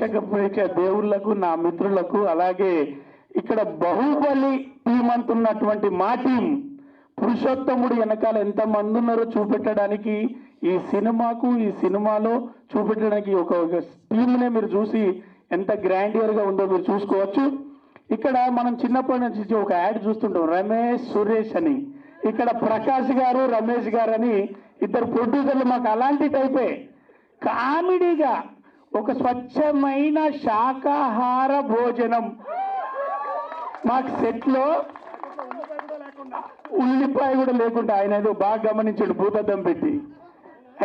ప్రేక్షక దేవుళ్లకు, నా మిత్రులకు, అలాగే ఇక్కడ బాహుబలి టీం అంటున్నటువంటి మా టీం పురుషోత్తముడు వెనకాల ఎంతమంది ఉన్నారో చూపెట్టడానికి, ఈ సినిమాలో చూపెట్టడానికి ఒక టీంనే మీరు చూసి ఎంత గ్రాండియర్గా ఉందో మీరు చూసుకోవచ్చు. ఇక్కడ మనం చిన్నప్పటి నుంచి ఒక యాడ్ చూస్తుంటాం, రమేష్ సురేష్ అని. ఇక్కడ ప్రకాష్ గారు, రమేష్ గారు అని ఇద్దరు ప్రొడ్యూసర్లు. మాకు అలాంటి టైపే కామెడీగా ఒక స్వచ్ఛమైన శాకాహార భోజనం. మాకు సెట్లో ఉల్లిపాయ కూడా లేకుండా ఆయన ఏదో బాగా గమనించాడు భూతద్దం పెట్టి.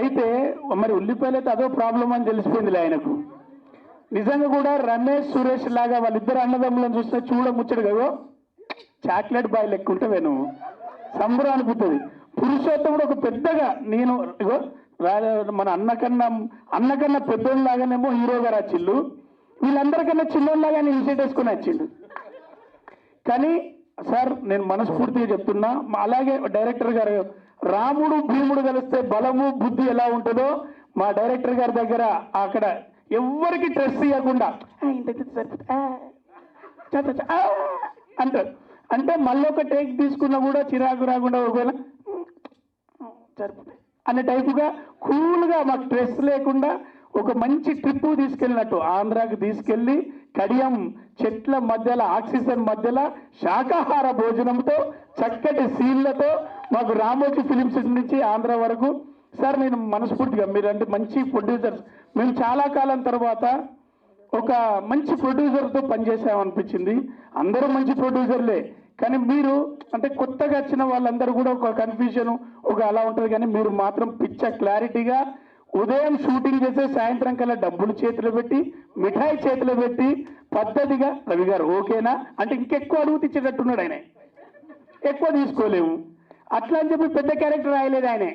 అయితే మరి ఉల్లిపాయలు అయితే అదో ప్రాబ్లం అని తెలిసిపోయిందిలే ఆయనకు. నిజంగా కూడా రమేష్ సురేష్ లాగా వాళ్ళిద్దరు అన్నదమ్ములను చూస్తే చూడముచ్చడు కదా, చాక్లెట్ బాయ్ లెక్క ఉంటే నువ్వు సంబరం అనిపిస్తుంది. పురుషోత్తముడు ఒక పెద్దగా నేను ఇగో మన అన్నకన్నా పెద్దోళ్ళలాగానేమో హీరో గారు వచ్చిండు, వీళ్ళందరికన్నా చిన్నోళ్ళలాగా ఇనిషియేట్ వేసుకుని వచ్చిండు. కానీ సార్ నేను మనస్ఫూర్తిగా చెప్తున్నా, అలాగే డైరెక్టర్ గారు రాముడు భీముడు కలిస్తే బలము బుద్ధి ఎలా ఉంటుందో మా డైరెక్టర్ గారి దగ్గర అక్కడ ఎవ్వరికి స్ట్రెస్ ఇవ్వకుండా అంటారు. అంటే మళ్ళీ ఒక టేక్ తీసుకున్నా కూడా చిరాకు రాకుండా ఒకవేళ సరిపోతాయి అనే టైపుగా కూల్గా మాకు స్ట్రెస్ లేకుండా ఒక మంచి ట్రిప్ తీసుకెళ్ళినట్టు ఆంధ్రాకి తీసుకెళ్ళి కడియం చెట్ల మధ్యలో ఆక్సిజన్ మధ్యలో శాకాహార భోజనంతో చక్కటి సీన్లతో మాకు రామోజీ ఫిలిం సిటీ నుంచి ఆంధ్ర వరకు. సార్ నేను మనస్ఫూర్తిగా మీరంటే మంచి ప్రొడ్యూసర్స్, మేము చాలా కాలం తర్వాత ఒక మంచి ప్రొడ్యూసర్తో పనిచేసామనిపించింది. అందరూ మంచి ప్రొడ్యూసర్లే, కానీ మీరు అంటే కొత్తగా వచ్చిన వాళ్ళందరూ కూడా ఒక కన్ఫ్యూజన్ ఒక అలా ఉంటుంది. కానీ మీరు మాత్రం పిచ్చ క్లారిటీగా ఉదయం షూటింగ్ చేసే సాయంత్రం కల్లా డబ్బులు చేతిలో పెట్టి మిఠాయి చేతిలో పెట్టి పద్ధతిగా రవి గారు ఓకేనా అంటే ఇంకెక్కువ అడుగు తెచ్చేటట్టున్నాడు ఆయన. ఎక్కువ తీసుకోలేము అట్లా అని చెప్పి పెద్ద క్యారెక్టర్ రాయలేదు ఆయన.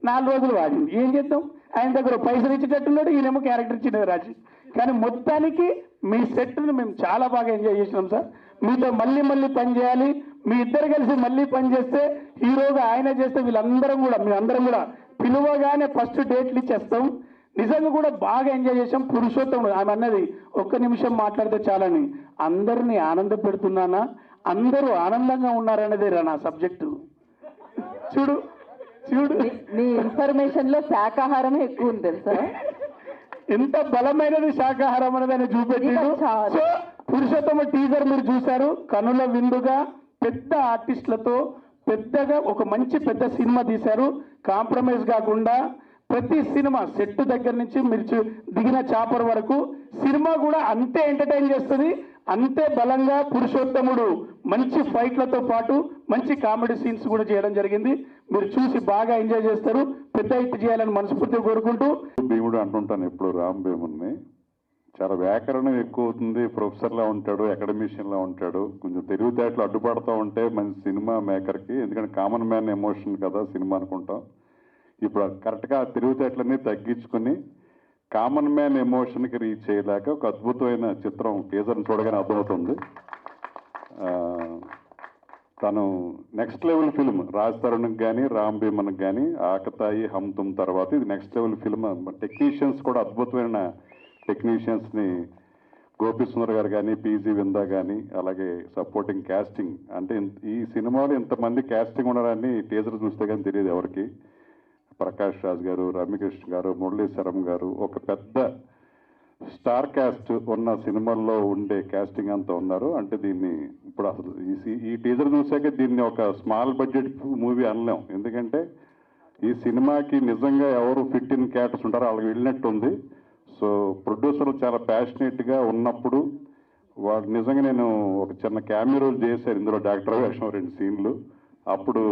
4 రోజులు వాడింది, ఏం చేద్దాం, ఆయన దగ్గర పైసలు ఇచ్చేటట్టున్నాడు, ఈయనేమో క్యారెక్టర్ ఇచ్చినది రాజు. కానీ మొత్తానికి మీ సెట్ను మేము చాలా బాగా ఎంజాయ్ చేసినాం సార్. మీతో మళ్ళీ పని చేయాలి, మీ ఇద్దరు కలిసి మళ్ళీ పని చేస్తే హీరోగా ఆయన చేస్తే వీళ్ళందరం కూడా మీ అందరం కూడా పిలువగానే ఫస్ట్ డేట్లు ఇచ్చేస్తాం. నిజంగా కూడా బాగా ఎంజాయ్ చేసాం. పురుషోత్తముడు ఆమె అన్నది ఒక్క నిమిషం మాట్లాడితే చాలని, అందరినీ ఆనంద పెడుతున్నానా, అందరూ ఆనందంగా ఉన్నారనేదే రా నా సబ్జెక్టు. చూడు మీ ఇన్ఫర్మేషన్ లో శాకాహారమే ఎక్కువ ఉంటుంది సార్. ఎంత బలమైనది శాకాహారం అనేది ఆయన చూపెట్టారు. సో పురుషోత్తమ టీజర్ మీరు చూశారు, కనుల విందుగా పెద్ద ఆర్టిస్టులతో పెద్దగా ఒక మంచి పెద్ద సినిమా తీశారు. కాంప్రమైజ్ కాకుండా ప్రతి సినిమా సెట్ దగ్గర నుంచి మీరు దిగిన చాపర్ వరకు సినిమా కూడా అంతే ఎంటర్టైన్ చేస్తుంది, అంతే బలంగా పురుషోత్తముడు మంచి ఫైట్లతో పాటు మంచి కామెడీ సీన్స్ కూడా చేయడం జరిగింది. మీరు చూసి బాగా ఎంజాయ్ చేస్తారు, పెద్ద హిట్ చేయాలని మనస్ఫూర్తిగా కోరుకుంటూ. భీముడు అంటుంటాను ఎప్పుడు రామ్ భీముడిని. చాలా వ్యాకరణం ఎక్కువ అవుతుంది, ప్రొఫెసర్లా ఉంటాడు, అకాడమిషియన్లా ఉంటాడు, కొంచెం తెలివితేటలు అడ్డుపడుతూ ఉంటే మంచి సినిమా మేకర్కి. ఎందుకంటే కామన్ మ్యాన్ ఎమోషన్ కదా సినిమా అనుకుంటాం. ఇప్పుడు కరెక్ట్గా తెలివితేటలన్నీ తగ్గించుకుని కామన్ మ్యాన్ ఎమోషన్కి రీచ్ చేయలేక ఒక అద్భుతమైన చిత్రం టీజర్ని చూడగానే అర్థమవుతుంది. తను నెక్స్ట్ లెవెల్ ఫిల్మ్ రాజ్ తరుణ్కి కానీ రామ్ భీమన్కి కానీ ఆకతాయి హమ్ తుమ్ తర్వాత ఇది నెక్స్ట్ లెవెల్ ఫిల్మ్. టెక్నీషియన్స్ కూడా అద్భుతమైన టెక్నీషియన్స్ని గోపి సుందర్ గారు కానీ పీజీ విందా కానీ అలాగే సపోర్టింగ్ క్యాస్టింగ్. అంటే ఈ సినిమాలో ఇంతమంది క్యాస్టింగ్ ఉన్నారని టీజర్ చూస్తే కానీ తెలియదు ఎవరికి. ప్రకాష్ రాజ్ గారు, రమ్యకృష్ణ గారు, మురళీశ్వరం గారు, ఒక పెద్ద స్టార్ క్యాస్ట్ ఉన్న సినిమాల్లో ఉండే క్యాస్టింగ్ అంతా ఉన్నారు. అంటే దీన్ని ఇప్పుడు అసలు ఈ టీజర్ చూసాక దీన్ని ఒక స్మాల్ బడ్జెట్ మూవీ అనలేం. ఎందుకంటే ఈ సినిమాకి నిజంగా ఎవరు ఫిట్ ఇన్ క్యారెక్టర్స్ ఉంటారో వాళ్ళకి వెళ్ళినట్టు ఉంది. సో ప్రొడ్యూసర్లు చాలా ప్యాషనేట్గా ఉన్నప్పుడు వాళ్ళు నిజంగా నేను ఒక చిన్న క్యామియో రోల్ చేశారు ఇందులో, డాక్టర్ వేషం 2 సీన్లు. అప్పుడు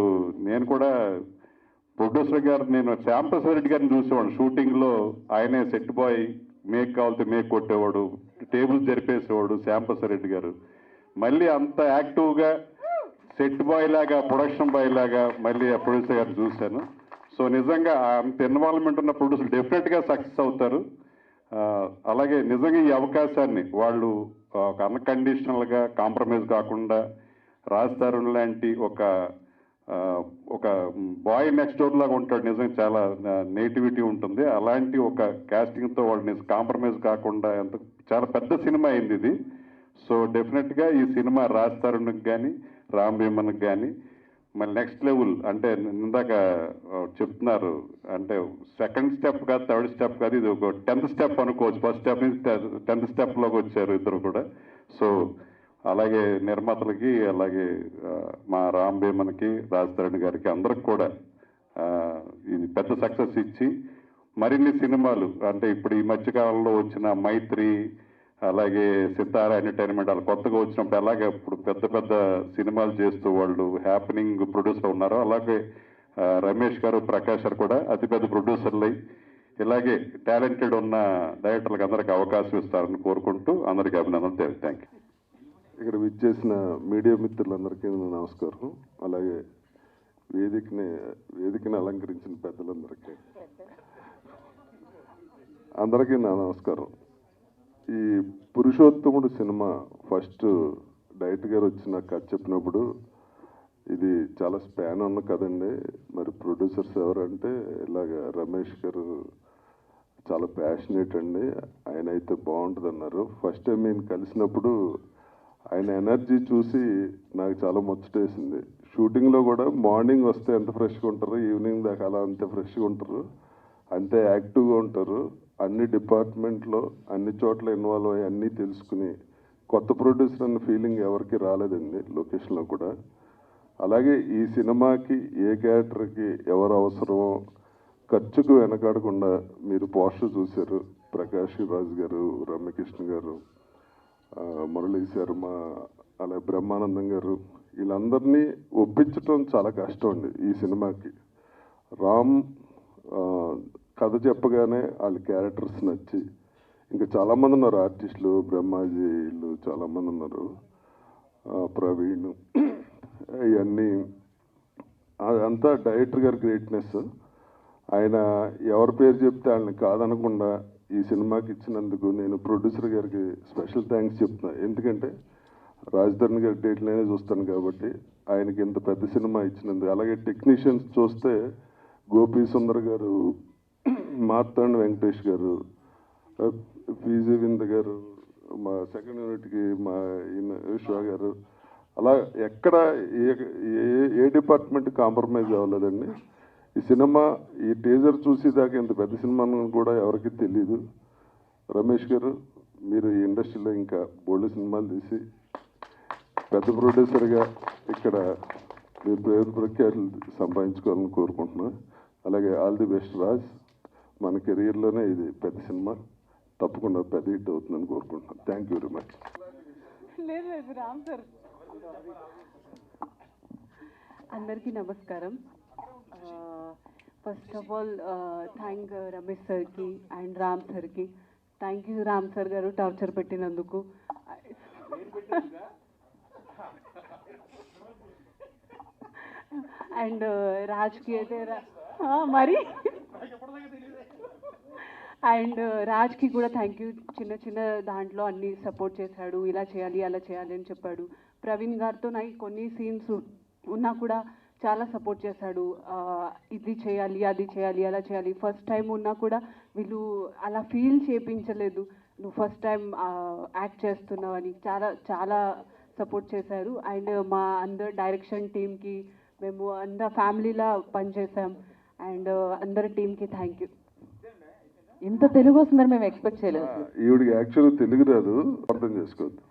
నేను కూడా ప్రొడ్యూసర్ గారు నేను శ్యాంప్రసాద్ రెడ్డి గారిని చూసేవాడు షూటింగ్లో. ఆయనే సెట్ బాయ్, మేక్ కావాలితే మేక్ కొట్టేవాడు, టేబుల్ జరిపేసేవాడు శ్యాంప్రసాద్ రెడ్డి గారు. మళ్ళీ అంత యాక్టివ్గా సెట్ బాయ్ లాగా ప్రొడక్షన్ బాయ్ లాగా మళ్ళీ ఆ ప్రొడ్యూసర్ గారిని చూశాను. సో నిజంగా అంత ఇన్వాల్వ్మెంట్ ఉన్న ప్రొడ్యూసర్ డెఫినెట్గా సక్సెస్ అవుతారు. అలాగే నిజంగా ఈ అవకాశాన్ని వాళ్ళు ఒక అన్కండిషనల్గా కాంప్రమైజ్ కాకుండా రాజ్ తరుణ్ లాంటి ఒక ఒక బాయ్ నెక్స్ట్ డోర్ లాగా ఉంటాడు, నిజంగా చాలా నేటివిటీ ఉంటుంది. అలాంటి ఒక కాస్టింగ్తో వాళ్ళని కాంప్రమైజ్ కాకుండా ఎంత చాలా పెద్ద సినిమా అయింది ఇది. సో డెఫినెట్గా ఈ సినిమా రాజ్ తరుణ్కి కానీ రామ్ భీమన్కి కానీ మళ్ళీ నెక్స్ట్ లెవెల్ అంటే ఇందాక చెప్తున్నారు అంటే సెకండ్ స్టెప్ కాదు, థర్డ్ స్టెప్ కాదు, ఇది ఒక 10th స్టెప్ అనుకోవచ్చు. ఫస్ట్ స్టెప్ నుంచి 10th స్టెప్లోకి వచ్చారు ఇద్దరు కూడా. సో అలాగే నిర్మాతలకి, అలాగే మా రామ్ భీమన్కి, రాజ్ తరుణ్ గారికి అందరికి కూడా ఇది పెద్ద సక్సెస్ ఇచ్చి మరిన్ని సినిమాలు అంటే ఇప్పుడు ఈ మధ్యకాలంలో వచ్చిన మైత్రి, అలాగే సితారా ఎంటర్టైన్మెంట్ వాళ్ళు కొత్తగా వచ్చినప్పుడు అలాగే ఇప్పుడు పెద్ద పెద్ద సినిమాలు చేస్తూ వాళ్ళు హ్యాపెనింగ్ ప్రొడ్యూసర్ ఉన్నారు. అలాగే రమేష్ గారు, ప్రకాష్ గారు కూడా అతిపెద్ద ప్రొడ్యూసర్లు ఇలాగే టాలెంటెడ్ ఉన్న డైరెక్టర్లకు అందరికీ అవకాశం ఇస్తారని కోరుకుంటూ అందరికీ అభినందనలు. Thank you. ఇక్కడ విచ్చేసిన మీడియా మిత్రులందరికీ నమస్కారం. అలాగే వేదికని అలంకరించిన పెద్దలందరికీ నా నమస్కారం. ఈ పురుషోత్తముడు సినిమా ఫస్ట్ డైరెక్టర్ గారు వచ్చిన కథ చెప్పినప్పుడు ఇది చాలా స్పాన్ ఉన్న కదండి, మరి ప్రొడ్యూసర్స్ ఎవరంటే ఇలాగ రమేష్ గారు చాలా ప్యాషనేట్ అండి, ఆయన అయితే బాగుంటుంది అన్నారు. ఫస్ట్ టైం నేను కలిసినప్పుడు ఆయన ఎనర్జీ చూసి నాకు చాలా ముచ్చటేసింది. షూటింగ్లో కూడా మార్నింగ్ వస్తే ఎంత ఫ్రెష్గా ఉంటారు, ఈవినింగ్ దాకా అలా అంతే ఫ్రెష్గా ఉంటారు, అంతే యాక్టివ్గా ఉంటారు. అన్ని డిపార్ట్మెంట్లో అన్ని చోట్ల ఇన్వాల్వ్ అయ్యి అన్నీ తెలుసుకుని కొత్త ప్రొడ్యూసర్ అన్న ఫీలింగ్ ఎవరికి రాలేదండి లొకేషన్లో కూడా. అలాగే ఈ సినిమాకి ఏ క్యారెక్టర్కి ఎవరు అవసరమో ఖర్చుకు వెనకాడకుండా మీరు పోస్టర్ చూశారు. ప్రకాష్ రాజ్ గారు, రమ్యకృష్ణ గారు, మురళీ శర్మ, అలాగే బ్రహ్మానందం గారు, వీళ్ళందరినీ ఒప్పించడం చాలా కష్టం అండి ఈ సినిమాకి. రామ్ కథ చెప్పగానే వాళ్ళ క్యారెక్టర్స్ నచ్చి ఇంకా చాలామంది ఉన్నారు ఆర్టిస్టులు, బ్రహ్మాజీలు చాలామంది ఉన్నారు, ప్రవీణ్, ఇవన్నీ అదంతా డైరెక్టర్ గారి గ్రేట్నెస్. ఆయన ఎవరి పేరు చెప్తే వాళ్ళని కాదనకుండా ఈ సినిమాకి ఇచ్చినందుకు నేను ప్రొడ్యూసర్ గారికి స్పెషల్ థ్యాంక్స్ చెప్తున్నాను. ఎందుకంటే రాజ్ తరుణ్ గారి డేట్లనే చూస్తాను కాబట్టి ఆయనకి ఇంత పెద్ద సినిమా ఇచ్చినందుకు. అలాగే టెక్నీషియన్స్ చూస్తే గోపీ సుందర్ గారు, మార్తాండ్ వెంకటేష్ గారు, పీజీ వింద గారు, మా సెకండ్ యూనిట్కి మా విశ్వ గారు, అలా ఎక్కడ ఏ డిపార్ట్మెంట్ కాంప్రమైజ్ అవ్వలేదండి. ఈ సినిమా ఈ టీజర్ చూసేదాకా ఇంత పెద్ద సినిమా కూడా ఎవరికి తెలీదు. రమేష్ గారు, మీరు ఈ ఇండస్ట్రీలో ఇంకా బోల్డ్ సినిమాలు తీసి పెద్ద ప్రొడ్యూసర్గా ఇక్కడ మీరు పేరు ప్రఖ్యాతులు సంపాదించుకోవాలని కోరుకుంటున్నాను. అలాగే ఆల్ ది బెస్ట్ రాజ్, మన కెరీర్లోనే ఇది పెద్ద సినిమా, తప్పకుండా పెద్ద హిట్ అవుతుందని కోరుకుంటున్నాను. Thank you very much. లేదు రామ్ సార్. అందరికీ నమస్కారం. First of all thank Ramesh సార్కి అండ్ రామ్ సార్కి. థ్యాంక్ యూ రామ్ సార్ గారు టార్చర్ పెట్టినందుకు. అండ్ రాజ్కి అయితే మరి అండ్ రాజ్కి కూడా థ్యాంక్ యూ. చిన్న చిన్న దాంట్లో అన్ని సపోర్ట్ చేశాడు, ఇలా చేయాలి అలా చేయాలి అని చెప్పాడు. ప్రవీణ్ గారితో నాకు కొన్ని సీన్స్ ఉన్నా కూడా చాలా సపోర్ట్ చేశాడు. ఇది చేయాలి, అది చేయాలి, అలా చేయాలి. ఫస్ట్ టైం ఉన్నా కూడా వీళ్ళు అలా ఫీల్ చేయించలేదు, నువ్వు ఫస్ట్ టైం యాక్ట్ చేస్తున్నావు అని. చాలా చాలా సపోర్ట్ చేశారు. అండ్ మా అందరు డైరెక్షన్ టీమ్కి, మేము అందరు ఫ్యామిలీలా పనిచేసాం. అండ్ అందరి టీమ్కి థ్యాంక్ యూ. ఇంత తెలుగు వస్తుందని మేము ఎక్స్పెక్ట్ చేయలేదు. ఈవిడికి యాక్చువల్గా తెలుగు రాదు, అర్థం చేసుకోవద్దు.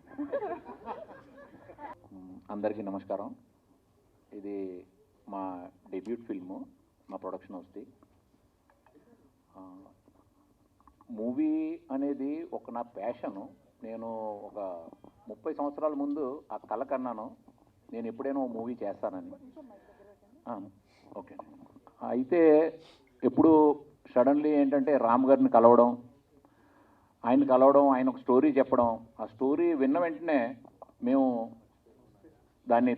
అందరికీ నమస్కారం. ఇది మా డెబ్యూట్ ఫిల్ము, మా ప్రొడక్షన్ హౌస్ది. మూవీ అనేది ఒక నా ప్యాషను. నేను ఒక 30 సంవత్సరాల ముందు ఆ కల కన్నాను, నేను ఎప్పుడైనా ఓ మూవీ చేస్తానని. ఓకే. అయితే ఎప్పుడు సడన్లీ ఏంటంటే రామ్ గారిని కలవడం, ఆయన ఒక స్టోరీ చెప్పడం, ఆ స్టోరీ విన్న వెంటనే మేము దాన్ని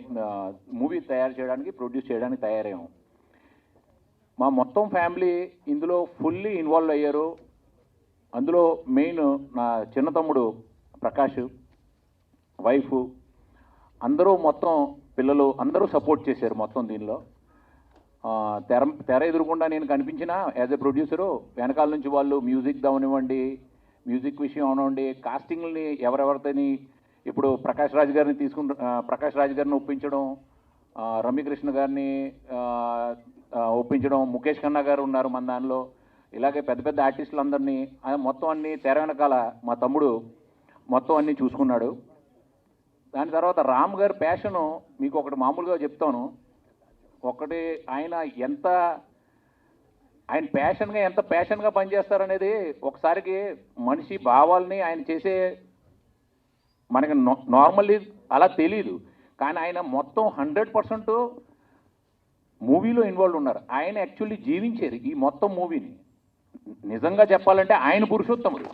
మూవీ తయారు చేయడానికి, ప్రొడ్యూస్ చేయడానికి తయారయ్యాము. మా మొత్తం ఫ్యామిలీ ఇందులో ఫుల్లీ ఇన్వాల్వ్ అయ్యారు. అందులో మెయిన్ నా చిన్న తమ్ముడు ప్రకాష్, వైఫ్, అందరూ మొత్తం పిల్లలు అందరూ సపోర్ట్ చేశారు మొత్తం దీనిలో. తెర ఎదురుకుండా నేను కనిపించిన యాజ్ ఎ ప్రొడ్యూసరు వెనకాల నుంచి వాళ్ళు మ్యూజిక్ అవనివ్వండి, మ్యూజిక్ విషయం అవనివ్వండి, కాస్టింగ్ని ఎవరెవరితోని ఇప్పుడు ప్రకాష్ రాజ్ గారిని ఒప్పించడం, రమ్యకృష్ణ గారిని ఒప్పించడం, ముఖేష్ ఖన్నా గారు ఉన్నారు మన దానిలో, ఇలాగే పెద్ద పెద్ద ఆర్టిస్టులందరినీ మొత్తం అన్ని తెర వెనకాల మా తమ్ముడు మొత్తం అన్నీ చూసుకున్నాడు. దాని తర్వాత రామ్ గారి ప్యాషను మీకు ఒకటి మామూలుగా చెప్తాను. ఒకటి ఆయన ఎంత ప్యాషన్గా పనిచేస్తారనేది ఒకసారికి మనిషి భావాల్ని ఆయన చేసే మనకి నార్మల్లీ అలా తెలీదు. కానీ ఆయన మొత్తం 100% మూవీలో ఇన్వాల్వ్ ఉన్నారు. ఆయన యాక్చువల్లీ జీవించారు ఈ మొత్తం మూవీని. నిజంగా చెప్పాలంటే ఆయన పురుషోత్తముడు.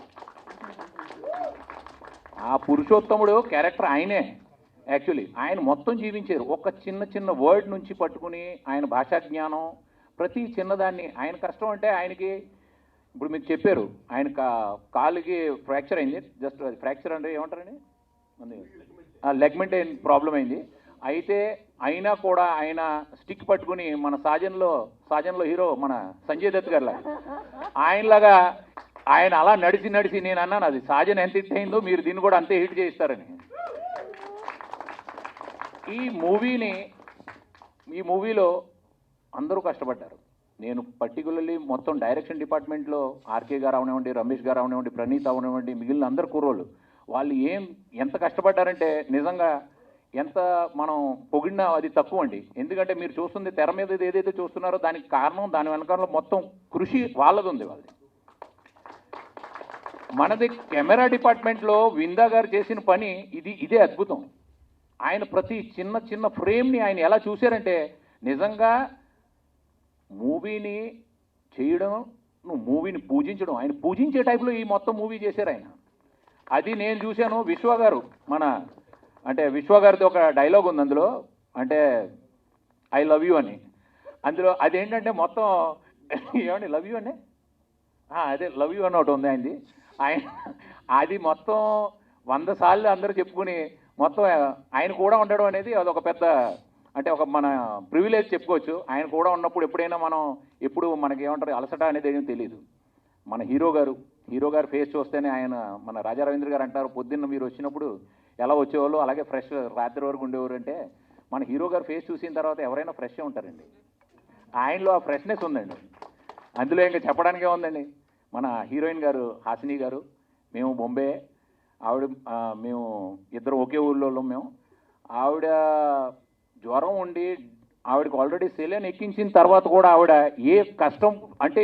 ఆ పురుషోత్తముడు క్యారెక్టర్ ఆయనే. యాక్చువల్లీ ఆయన మొత్తం జీవించారు. ఒక చిన్న చిన్న వర్డ్ నుంచి పట్టుకుని ఆయన భాషా జ్ఞానం ప్రతి చిన్నదాన్ని. ఆయన కష్టం అంటే ఆయనకి ఇప్పుడు మీకు చెప్పారు ఆయన కాలుకి ఫ్రాక్చర్ అయింది. జస్ట్ అది ఫ్రాక్చర్ అంటే ఏమంటారండి, లెగ్మెంట్ ప్రాబ్లం అయింది. అయితే అయినా కూడా ఆయన స్టిక్ పట్టుకుని మన సాజన్లో హీరో మన సంజయ్ దత్ గారిలా ఆయనలాగా ఆయన అలా నడిచి నేను అన్నాను అది సాజన్ ఎంత హిట్ అయిందో మీరు దీన్ని కూడా అంతే హిట్ చేయిస్తారని. ఈ మూవీలో అందరూ కష్టపడ్డారు. నేను పర్టికులర్లీ మొత్తం డైరెక్షన్ డిపార్ట్మెంట్లో ఆర్కే గారు అవనివ్వండి, రమేష్ గారు అవనివ్వండి, ప్రణీత్ అవనివ్వండి, మిగిలిన అందరు కుర్రోళ్ళు వాళ్ళు ఎంత కష్టపడ్డారంటే నిజంగా ఎంత మనం పొగిడినా అది తక్కువ అండి. ఎందుకంటే మీరు చూస్తుంది తెర మీద ఏదైతే చూస్తున్నారో దానికి కారణం దాని వెనకాల మొత్తం కృషి వాళ్ళది ఉంది. మనది కెమెరా డిపార్ట్మెంట్లో విందా గారు చేసిన పని ఇదే అద్భుతం. ఆయన ప్రతి చిన్న ఫ్రేమ్ని ఆయన ఎలా చూశారంటే నిజంగా మూవీని చేయడం, మూవీని పూజించడం, ఆయన పూజించే టైప్లో ఈ మొత్తం మూవీ చేశారు ఆయన. అది నేను చూశాను. విశ్వ గారిది ఒక డైలాగ్ ఉంది అందులో, అంటే ఐ లవ్ యూ అని. అందులో అదేంటంటే మొత్తం ఏమండి లవ్ యూ అని అదే లవ్ యూ అని ఒకటి ఉంది ఆయనది. అది మొత్తం 100 సార్లు అందరూ చెప్పుకుని మొత్తం ఆయన కూడా ఉండడం అనేది అదొక పెద్ద ఒక మన ప్రివిలేజ్ చెప్పుకోవచ్చు. ఆయన కూడా ఉన్నప్పుడు ఎప్పుడైనా ఎప్పుడు మనకి ఏమంటారు అలసట అనేది ఏమీ తెలియదు. మన హీరో గారు ఫేస్ చూస్తేనే ఆయన మన రాజా రవీంద్ర గారు అంటారు పొద్దున్న మీరు వచ్చినప్పుడు ఎలా వచ్చేవాళ్ళు అలాగే ఫ్రెష్ రాత్రి వరకు ఉండేవారు అంటే మన హీరో గారు ఫేస్ చూసిన తర్వాత ఎవరైనా ఫ్రెష్గా ఉంటారండి. ఆయనలో ఆ ఫ్రెష్నెస్ ఉందండి. అందులో ఇంకా చెప్పడానికే ఉందండి. మన హీరోయిన్ గారు హాసిని గారు, మేము బొంబే, మేము ఇద్దరు ఒకే ఊళ్ళో మేము. ఆవిడ జ్వరం ఉండి ఆవిడకి ఆల్రెడీ సెలైన్ ఎక్కించిన తర్వాత కూడా ఆవిడ ఏ కష్టం అంటే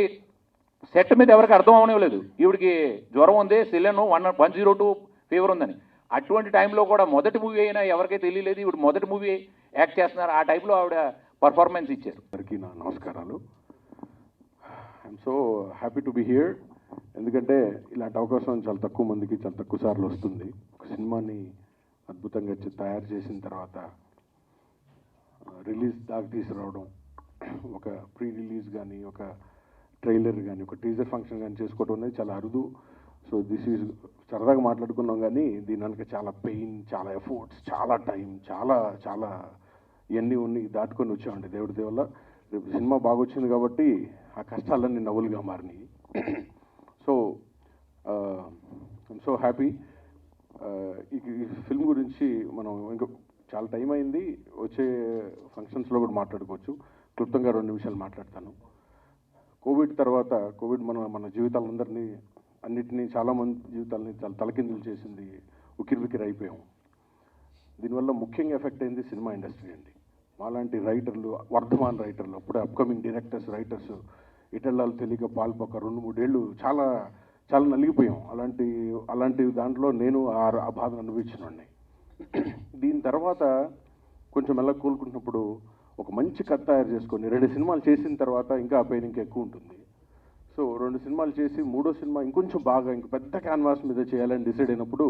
సెట్ మీద ఎవరికి అర్థం అవనివ్వలేదు. ఈవిడికి జ్వరం ఉంది, సెలైన్ 102 ఫీవర్ ఉందని. అటువంటి టైంలో కూడా మొదటి మూవీ అయినా ఎవరికైతే తెలియలేదు ఈవిడ మొదటి మూవీ యాక్ట్ చేస్తున్నారు. ఆ టైంలో ఆవిడ పర్ఫార్మెన్స్ ఇచ్చారు. అందరికీ నా నమస్కారాలు. I'm so happy to be here. ఎందుకంటే ఇలాంటి అవకాశం చాలా తక్కువ మందికి చాలా తక్కువ సార్లు వస్తుంది. ఒక సినిమాని అద్భుతంగా తయారు చేసిన తర్వాత రిలీజ్ దాకా తీసుకురావడం, ఒక ప్రీ రిలీజ్ కానీ, ఒక ట్రైలర్ కానీ, ఒక టీజర్ ఫంక్షన్ కానీ చేసుకోవడం అనేది చాలా అరుదు. సో దిస్ ఈజ్ సరదాగా మాట్లాడుకున్నాం కానీ దీని వెనక చాలా పెయిన్, చాలా ఎఫర్ట్స్, చాలా టైం, చాలా ఇవన్నీ ఉన్నాయి దాటుకొని వచ్చామండి. దేవుడి దేవల్ల రేపు సినిమా బాగా వచ్చింది కాబట్టి ఆ కష్టాలన్నీ నవ్వులుగా మారినాయి. So I'm so happy. ఈ ఫిల్మ్ గురించి మనం ఇంకా చాలా టైం అయింది, వచ్చే ఫంక్షన్స్లో కూడా మాట్లాడుకోవచ్చు. క్లుప్తంగా 2 నిమిషాలు మాట్లాడతాను. కోవిడ్ తర్వాత మన జీవితాలందరినీ అన్నిటినీ చాలామంది జీవితాలని చాలా తలకిందులు చేసింది, ఉక్కిరిబిక్కిరి అయిపోయాం. దీనివల్ల ముఖ్యంగా ఎఫెక్ట్ అయింది సినిమా ఇండస్ట్రీ అండి. మాలాంటి రైటర్లు, వర్ధమాన్ రైటర్లు, అప్పుడే అప్కమింగ్ రైటర్స్ ఇటళ్ళాలు తెలియక పాల్పోక 2-3 ఏళ్ళు చాలా నలిగిపోయాం. అలాంటి దాంట్లో నేను ఆ బాధను అనుభవించినండి. దీని తర్వాత కొంచెం మెల్ల కోలుకుంటున్నప్పుడు ఒక మంచి కథ తయారు చేసుకొని 2 సినిమాలు చేసిన తర్వాత ఇంకా ఆ పెయిన్ ఇంకా ఎక్కువ ఉంటుంది. సో 2 సినిమాలు చేసి 3వ సినిమా ఇంకొంచెం బాగా ఇంక పెద్ద క్యాన్వాస్ మీద చేయాలని డిసైడ్ అయినప్పుడు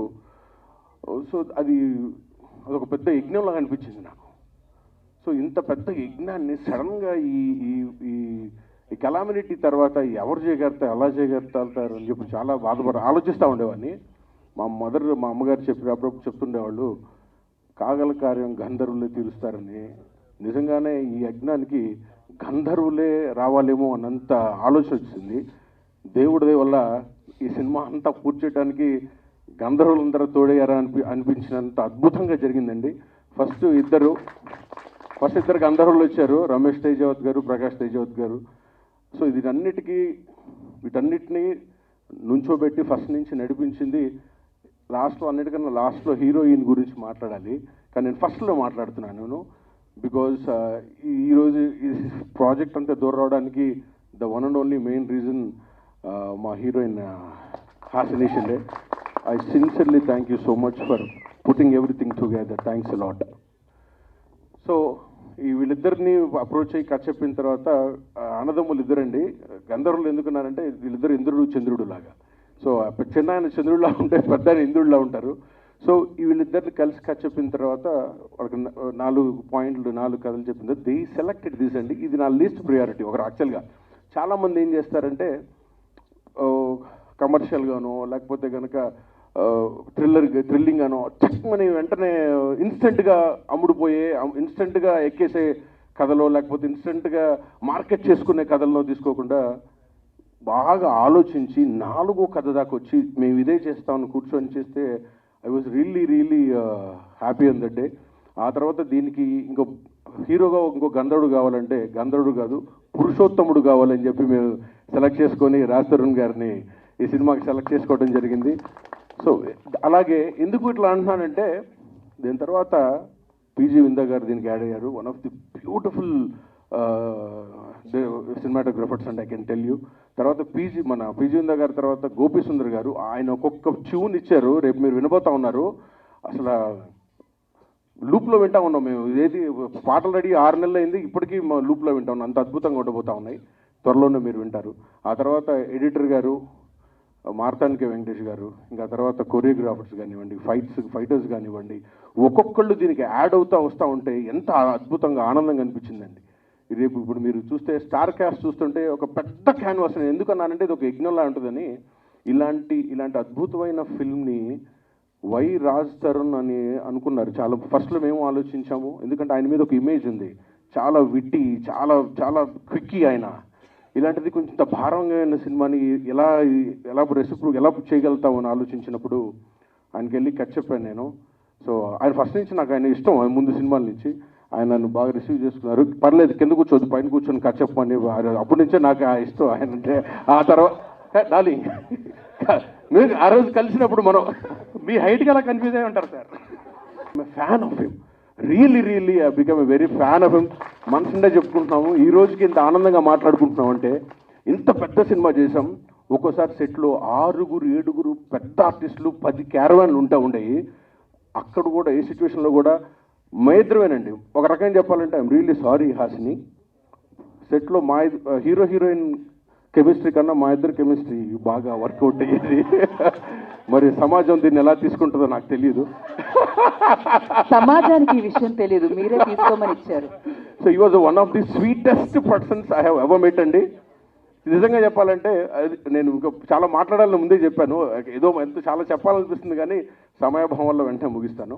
సో అదొక పెద్ద యజ్ఞంలాగా అనిపించింది నాకు. సో ఇంత పెద్ద యజ్ఞాన్ని సడన్గా ఈ కెలామినిటీ తర్వాత ఎవరు చేయగలుగుతారు, ఎలా చేయగలుగుతారు అని చెప్పి చాలా ఆలోచిస్తూ ఉండేవాడిని. మా అమ్మగారు అప్పుడప్పుడు చెప్తుండేవాళ్ళు, కాగల కార్యం గంధర్వులే తీరుస్తారని, నిజంగానే ఈ యజ్ఞానికి గంధర్వులే రావాలేమో అన్నంత ఆలోచన వచ్చింది. దేవుడి వల్ల ఈ సినిమా అంతా పూర్తి చేయడానికి గంధర్వులందరూ తోడయ్యారా అనిపించినంత అద్భుతంగా జరిగిందండి. ఫస్ట్ ఇద్దరు గంధర్వులు వచ్చారు, రమేష్ తేజావత్ గారు, ప్రకాష్ తేజావత్ గారు. సో వీటన్నిటినీ నుంచోబెట్టి ఫస్ట్ నుంచి నడిపించింది. అన్నిటికన్నా లాస్ట్లో హీరోయిన్ గురించి మాట్లాడాలి, కానీ నేను ఫస్ట్లో మాట్లాడుతున్నాను. బికాజ్ ఈరోజు ఈ ప్రాజెక్ట్ అంతా దూరం రావడానికి the one and only main reason మా heroine Hasini Shinde. I sincerely thank you so much for putting everything together. Thanks a lot. So వీళ్ళిద్దరిని అప్రోచ్ అయ్యి కథ చెప్పిన తర్వాత అన్నదమ్ములు ఇద్దరండి. గంధర్వులు ఎందుకున్నారంటే వీళ్ళిద్దరు ఇంద్రుడు చంద్రుడు లాగా. సో చిన్న ఆయన చంద్రుడిలా ఉంటే పెద్ద ఆయన ఇంద్రుడిలా ఉంటారు. సో వీళ్ళిద్దరిని కలిసి కథ చెప్పిన తర్వాత వాళ్ళకి 4 కథలు చెప్పిన తర్వాత దే సెలెక్టెడ్ దిస్ అండి. ఇది నా లీస్ట్ ప్రియారిటీ. యాక్చువల్గా చాలామంది ఏం చేస్తారంటే కమర్షియల్గానో లేకపోతే కనుక థ్రిల్లింగ్ గానో చెక్మని వెంటనే ఇన్స్టెంట్గా అమ్ముడుపోయే ఇన్స్టెంట్గా ఎక్కేసే కథలో లేకపోతే ఇన్స్టెంట్గా మార్కెట్ చేసుకునే కథల్లో తీసుకోకుండా బాగా ఆలోచించి 4వ కథ దాకా వచ్చి మేము ఇదే చేస్తామని కూర్చొని చేస్తే I was really happy on that day. ఆ తర్వాత దీనికి హీరోగా ఇంకో గంధర్వుడు కావాలంటే గంధర్వుడు కాదు పురుషోత్తముడు కావాలని చెప్పి మేము సెలెక్ట్ చేసుకొని రాజ్ తరుణ్ గారిని ఈ సినిమాకి సెలెక్ట్ చేసుకోవడం జరిగింది. సో అలాగే ఎందుకు ఇట్లా అంటున్నానంటే దీని తర్వాత పీజీ విందా గారు దీనికి యాడ్ అయ్యారు. One of the beautiful cinematographers and I can tell you. తర్వాత మన పీజీ విందా గారి తర్వాత గోపి సుందర్ గారు ఆయన ఒక్కొక్క ట్యూన్ ఇచ్చారు. రేపు మీరు వినబోతా ఉన్నారు. అసలు లూప్లో వింటా ఉన్నాం మేము. ఇదేది పాటలు రెడీ 6 నెలలు అయింది, ఇప్పటికీ మా లూప్లో వింటా ఉన్నాం. అంత అద్భుతంగా ఉండబోతా ఉన్నాయి. త్వరలోనే మీరు వింటారు. ఆ తర్వాత ఎడిటర్ గారు మార్తాండ్కే వెంకటేష్ గారు, ఇంకా తర్వాత కొరియోగ్రాఫర్స్ కానివ్వండి, ఫైటర్స్ కానివ్వండి, ఒక్కొక్కళ్ళు దీనికి యాడ్ వస్తూ ఉంటే ఎంత అద్భుతంగా ఆనందంగా అనిపించిందండి. రేపు ఇప్పుడు మీరు చూస్తే స్టార్ క్యాస్ట్ చూస్తుంటే ఒక పెద్ద క్యాన్వాస్. ఎందుకన్నానంటే ఇది ఒక యజ్ఞంలా ఉంటుందని. ఇలాంటి అద్భుతమైన ఫిల్మ్ని వై రాజ్ తరుణ్ అని అనుకున్నారు. చాలా ఫస్ట్లో మేము ఆలోచించాము. ఎందుకంటే ఆయన మీద ఒక ఇమేజ్ ఉంది, చాలా విట్టి, చాలా క్విక్కీ ఆయన. ఇలాంటిది కొంచెం భారంగా అయిన సినిమాని ఎలా చేయగలుగుతామని ఆలోచించినప్పుడు ఆయనకి వెళ్ళి కథ చెప్పాను నేను. సో ఆయన ఫస్ట్ నుంచి నాకు ఆయన ఇష్టం, ముందు సినిమాల నుంచి. ఆయన నన్ను బాగా రిసీవ్ చేసుకున్నారు. పర్లేదు కింద కూర్చోదు, పైన కూర్చొని కథ చెప్పమని. అప్పటి నుంచే నాకు ఆ ఇష్టం ఆయన అంటే. ఆ తర్వాత డార్లింగ్ మీరు ఆ రోజు కలిసినప్పుడు మనం మీ హైట్కి అలా కన్ఫ్యూజ్ అయి ఉంటారు sir. Fan of him, really I become a very fan of him. మనసుండే చెప్పుకుంటున్నాము. ఈ రోజుకి ఇంత ఆనందంగా మాట్లాడుకుంటున్నాం అంటే ఇంత పెద్ద సినిమా చేసాం. ఒక్కోసారి సెట్లో 6, 7 పెద్ద ఆర్టిస్టులు 10 క్యారవాన్లు ఉండేవి. అక్కడ కూడా ఏ సిచ్యువేషన్లో కూడా మా ఇద్దరమేనండి. ఒక రకంగా చెప్పాలంటే ఐఎమ్ రియల్లీ సారీ హాసిని. సెట్లో మా హీరో హీరోయిన్ కెమిస్ట్రీ కన్నా మా ఇద్దరు కెమిస్ట్రీ బాగా వర్కౌట్ అయ్యేది. మరి సమాజం దీన్ని ఎలా తీసుకుంటుందో నాకు తెలియదు. సమాజానికి ఈ విషయం తెలియదు, మీరే తీసుకోమని ఇచ్చారు. సో ఈ was one of the sweetest persons I have ever met అండి. నిజంగా చెప్పాలంటే నేను ఇంకా చాలా మాట్లాడాలని ముందే చెప్పాను. ఏదో చాలా చెప్పాలనిపిస్తుంది కానీ సమయాభావం వల్ల వెంటనే ముగిస్తాను.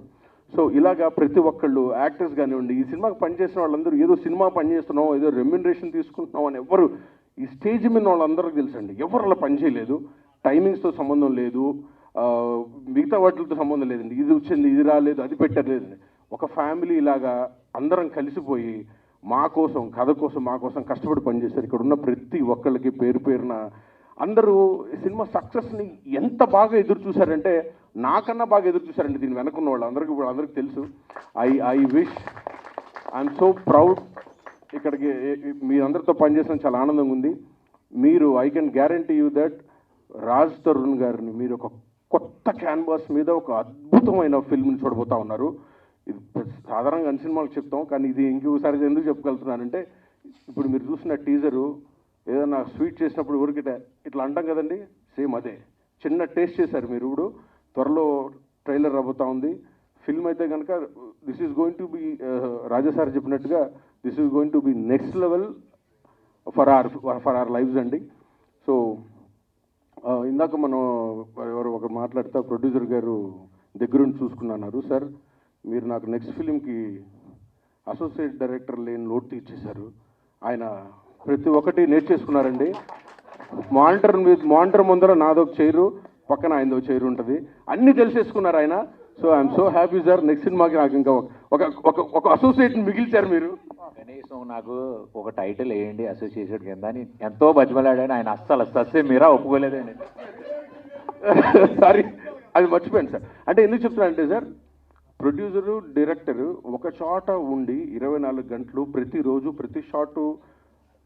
సో ఇలాగా ప్రతి ఒక్కళ్ళు యాక్టర్స్ కానివ్వండి, ఈ సినిమాకి పనిచేసిన వాళ్ళందరూ ఏదో సినిమా పనిచేస్తున్నాం, ఏదో రెమ్యునరేషన్ తీసుకుంటున్నాం అని ఎవరు ఈ స్టేజ్ మీద వాళ్ళందరికీ తెలుసండి. ఎవరు అలా పనిచేయలేదు. టైమింగ్స్తో సంబంధం లేదు, మిగతా వాటితో సంబంధం లేదండి. ఇది వచ్చింది, ఇది రాలేదు, అది పెట్టలేదు. ఒక ఫ్యామిలీ ఇలాగా అందరం కలిసిపోయి మా కోసం, కథ కోసం, మా కోసం కష్టపడి పనిచేశారు. ఇక్కడ ఉన్న ప్రతి ఒక్కళ్ళకి పేరున అందరూ సినిమా సక్సెస్ని ఎంత బాగా ఎదురు చూశారంటే నాకన్నా బాగా ఎదురు చూశారండి. దీని వెనకున్న వాళ్ళు అందరికీ తెలుసు. I wish I'm so proud. ఇక్కడికి మీరందరితో పనిచేసిన చాలా ఆనందంగా ఉంది. మీరు I can guarantee you that Raj Tarun గారిని మీరు ఒక కొత్త క్యాన్వాస్ మీద ఒక అద్భుతమైన ఫిల్మ్ని చూడబోతా ఉన్నారు. ఇది సాధారణంగా అన్ని సినిమాలకు చెప్తాం, కానీ ఇది ఇంకోసారి ఎందుకు చెప్పగలుగుతున్నానంటే ఇప్పుడు మీరు చూసిన టీజరు ఏదైనా స్వీట్ చేసినప్పుడు ఊరికి ఇట్లా అంటాం కదండి, సేమ్ అదే చిన్న టేస్ట్ చేశారు మీరు. ఇప్పుడు త్వరలో ట్రైలర్ రాబోతా ఉంది. ఫిల్మ్ అయితే కనుక this is going to be రాజాసారి చెప్పినట్టుగా this is going to be next level for our lifes అండి. సో ఇందాక మనం ఎవరు ఒకరు మాట్లాడుతూ ప్రొడ్యూసర్ గారు దగ్గరుండి చూసుకున్నారు. సార్ మీరు నాకు నెక్స్ట్ ఫిలింకి అసోసియేట్ డైరెక్టర్ లేని లోటు తీర్చేశారు. ఆయన ప్రతి ఒక్కటి నేర్చేసుకున్నారండి. మానిటర్ ముందర నాదొక చైరు, పక్కన ఆయనదో చైరు ఉంటుంది, అన్నీ తెలిసేసుకున్నారు ఆయన. So I'm so happy sir. Next సినిమాకి నాకు ఇంకా ఒక అసోసియేట్ని మిగిల్చారు మీరు. కనీసం నాకు ఒక టైటిల్ వేయండి అసోసియేషన్ కింద అని ఎంతో బతిమలాడాను. ఆయన అస్సలు సస్యం మీరా ఒప్పుకోలేదండి. సారీ, అది మర్చిపోయాను సార్. అంటే ఎందుకు చెప్తున్నానంటే సార్, ప్రొడ్యూసరు డైరెక్టరు ఒక చోట ఉండి 24 గంటలు ప్రతిరోజు ప్రతి షాటు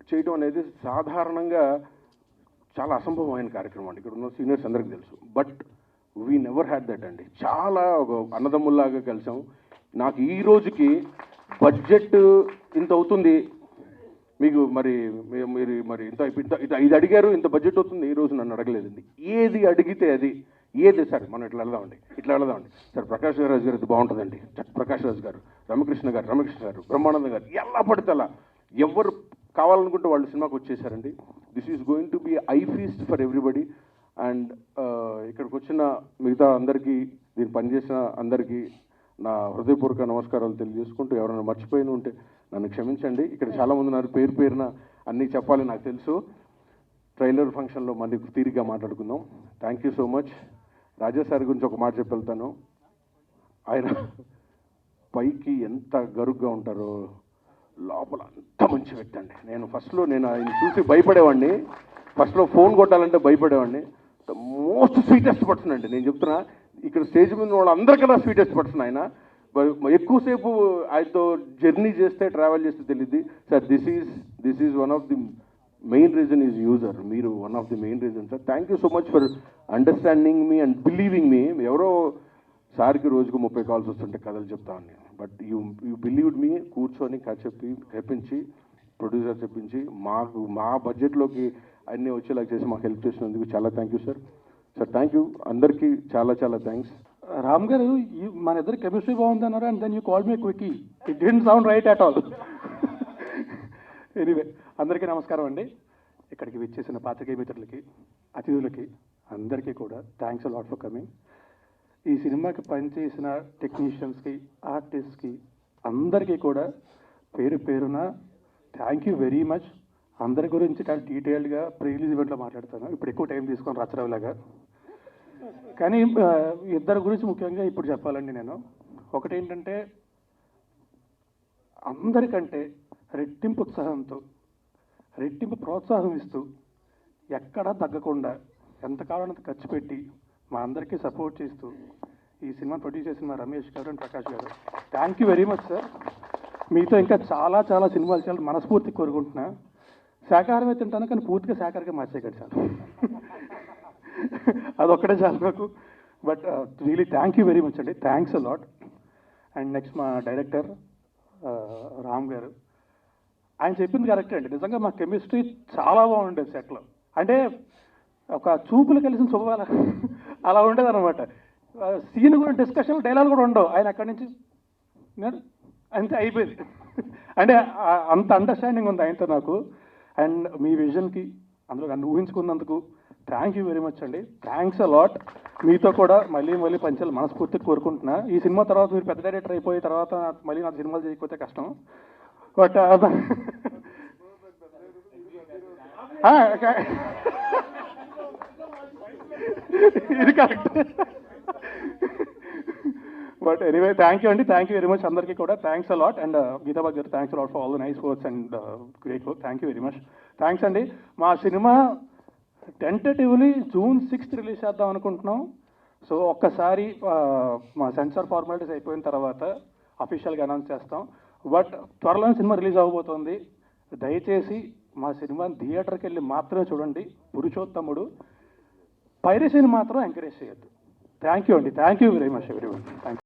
చేయడం అనేది సాధారణంగా చాలా అసంభవమైన కార్యక్రమం అండి. ఇక్కడ ఉన్న సీనియర్స్ అందరికీ తెలుసు. But we never had that అండి. చాలా ఒక అన్నదమ్ముల్లాగా కలిసాం. నాకు ఈ రోజుకి బడ్జెట్ ఇంత అవుతుంది, మీకు మీరు ఇంత ఇది అడిగారు, ఇంత బడ్జెట్ అవుతుంది, ఈ రోజు నన్ను అడగలేదండి. ఏది అడిగితే అది, ఏది సార్ మనం ఇట్లా వెళదామండి సార్, ప్రకాష్ రాజ్ గారు ఇది బాగుంటుందండి, ప్రకాష్ రాజ్ గారు, రమకృష్ణ గారు, బ్రహ్మానందం గారు, ఎలా పడితే అలా ఎవరు కావాలనుకుంటే వాళ్ళు సినిమాకి వచ్చేసారండి. This is going to be a feast for everybody. And ఇక్కడికి వచ్చిన మిగతా అందరికీ, దీన్ని పనిచేసిన అందరికీ నా హృదయపూర్వక నమస్కారాలు తెలియజేసుకుంటూ, ఎవరైనా మర్చిపోయిన ఉంటే నన్ను క్షమించండి. ఇక్కడ చాలామంది ఉన్నారు, పేరున అన్నీ చెప్పాలి నాకు తెలుసు. ట్రైలర్ ఫంక్షన్లో మళ్ళీ తీరిగ్గా మాట్లాడుకుందాం. Thank you so much. Raja sir గురించి ఒక మాట చెప్పి వెళ్తాను. ఆయన పైకి ఎంత గరుగ్గా ఉంటారో లోపల అంత మంచి వ్యక్తి అండి. నేను ఆయన చూసి భయపడేవాడిని. ఫస్ట్లో ఫోన్ కొట్టాలంటే భయపడేవాడిని. ద మోస్ట్ స్వీటెస్ట్ పర్సన్ అండి. నేను చెప్తున్నా, ఇక్కడ స్టేజ్ మీద వాళ్ళందరికన్నా స్వీటెస్ట్ పర్సన్ ఆయన. ఎక్కువసేపు ఆయనతో జర్నీ చేస్తే, ట్రావెల్ చేస్తే తెలియదు sir. This is one of the main reason is user. మీరు one of the main reason sir. Thank you so much for understanding me and believing me. ఎవరో సార్కి రోజుకు 30 కాల్స్ వస్తుంటే కథలు చెప్తామని, బట్ యూ బిలీవ్డ్ మీ. కూర్చొని చెప్పించి, ప్రొడ్యూసర్ చెప్పించి, మా బడ్జెట్లోకి అన్నీ వచ్చేలాగా చేసి మాకు హెల్ప్ చేసినందుకు చాలా thank you sir. Thank you అందరికీ, చాలా థ్యాంక్స్. రామ్ గారు, మన ఇద్దరు కెమిస్ట్రీ బాగుంది అన్నారు, and then you call me quickie. It didn't sound right at all. Anyway, అందరికీ నమస్కారం అండి. ఇక్కడికి విచ్చేసిన పాత్రికేయ మిత్రులకి, అతిథులకి అందరికీ కూడా థ్యాంక్స్ లాట్ ఫర్ కమింగ్. ఈ సినిమాకి పనిచేసిన టెక్నీషియన్స్కి, ఆర్టిస్ట్కి అందరికీ కూడా పేరున థ్యాంక్ యూ వెరీ మచ్. అందరి గురించి చాలా డీటెయిల్డ్గా ప్రీ రిలీజ్ ఈవెంట్లో మాట్లాడతాను. ఇప్పుడు ఎక్కువ టైం తీసుకొని రచ్చరవలాగా, కానీ ఇద్దరి గురించి ముఖ్యంగా ఇప్పుడు చెప్పాలండి నేను. ఒకటేంటంటే, అందరికంటే రెట్టింపు ఉత్సాహంతో, రెట్టింపు ప్రోత్సాహం ఇస్తూ, ఎక్కడా తగ్గకుండా ఎంతకాలం అంత ఖర్చు పెట్టి మా అందరికీ సపోర్ట్ చేస్తూ ఈ సినిమా ప్రొడ్యూస్ చేసిన మా రమేష్ గారు అండ్ ప్రకాష్ గారు, thank you very much sir. మీతో ఇంకా చాలా సినిమాలు చేయాలని మనస్ఫూర్తి కోరుకుంటున్నా. శాకాహారమే తింటాను, కానీ పూర్తిగా శాకాహారంగా మార్చేయకండి సార్. అదొక్కటే చాలు నాకు. But really thank you very much అండి. Thanks a lot. And next మా డైరెక్టర్ రామ్ గారు, ఆయన చెప్పింది కరెక్టే అండి. నిజంగా మా కెమిస్ట్రీ చాలా బాగుండేది సెట్లో. అంటే ఒక చూపులు కలిసిన శుభవాల అలా ఉండేదన్నమాట. సీన్ కూడా, డిస్కషన్, డైలాగ్ కూడా ఉండవు. ఆయన అక్కడి నుంచి అంతే అయిపోయింది. అంటే అంత అండర్స్టాండింగ్ ఉంది ఆయనతో నాకు. అండ్ మీ విజన్కి, అందులో నన్ను ఊహించుకున్నందుకు థ్యాంక్ యూ వెరీ మచ్ అండి. Thanks a lot. మీతో కూడా మళ్ళీ పంచాలి మనస్ఫూర్తిగా కోరుకుంటున్నా. ఈ సినిమా తర్వాత మీరు పెద్ద డైరెక్టర్ అయిపోయిన తర్వాత మళ్ళీ నాకు సినిమాలు చేయకపోతే కష్టం. బట్ ఇది correct. But anyway, thank you అండి. థ్యాంక్ యూ వెరీ మచ్ అందరికీ కూడా. Thanks a lot. అండ్ గీతాబాద్ గారు, thanks a lot for all the nice words and great work. Thank you very much. Thanks అండి. మా cinema tentatively June 6th release చేద్దాం అనుకుంటున్నాం. So ఒక్కసారి మా సెన్సార్ ఫార్మాలిటీస్ అయిపోయిన తర్వాత అఫీషియల్గా అనౌన్స్ చేస్తాం. బట్ త్వరలోనే సినిమా రిలీజ్ అవ్వబోతోంది. దయచేసి మా సినిమాని థియేటర్కి వెళ్ళి మాత్రమే చూడండి. పురుషోత్తముడు. పైరసీని మాత్రం ఎంకరేజ్ చేయొద్దు. థ్యాంక్ యూ అండి. Thank you very much everyone. Thank you.